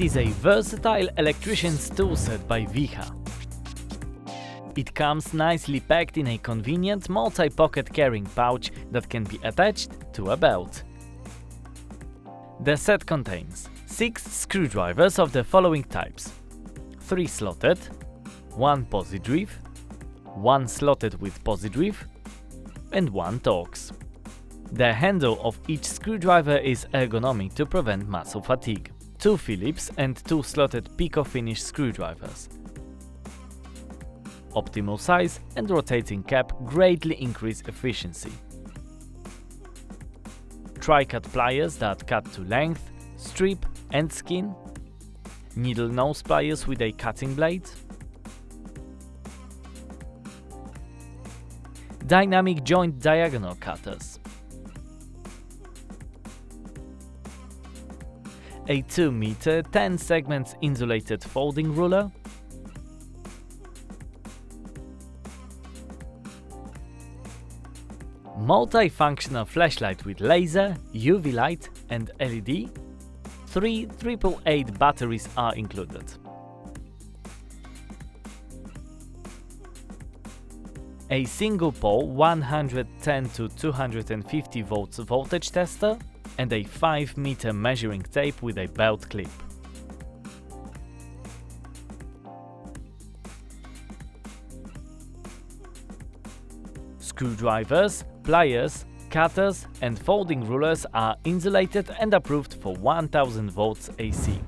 is a versatile electrician's toolset by WIHA. It comes nicely packed in a convenient multi-pocket carrying pouch that can be attached to a belt. The set contains 6 screwdrivers of the following types: 3 slotted, 1 posi-drive, 1 slotted with posi-drive, and 1 Torx. The handle of each screwdriver is ergonomic to prevent muscle fatigue. 2 Phillips and 2 slotted PicoFinish screwdrivers. Optimal size and rotating cap greatly increase efficiency. TriCut pliers that cut to length, strip and skin. Needle nose pliers with a cutting blade. Dynamic joint diagonal cutters. A 2-meter 10 segments insulated folding ruler. Multifunctional flashlight with laser, UV light and LED. 3 888 batteries are included. A single pole 110 to 250 volts voltage tester and a 5-meter measuring tape with a belt clip. Screwdrivers, pliers, cutters and folding rulers are insulated and approved for 1000 volts AC.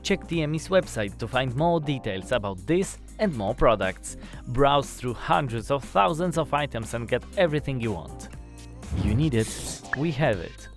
Check TME's website to find more details about this and more products. Browse through hundreds of thousands of items and get everything you want. You need it, we have it.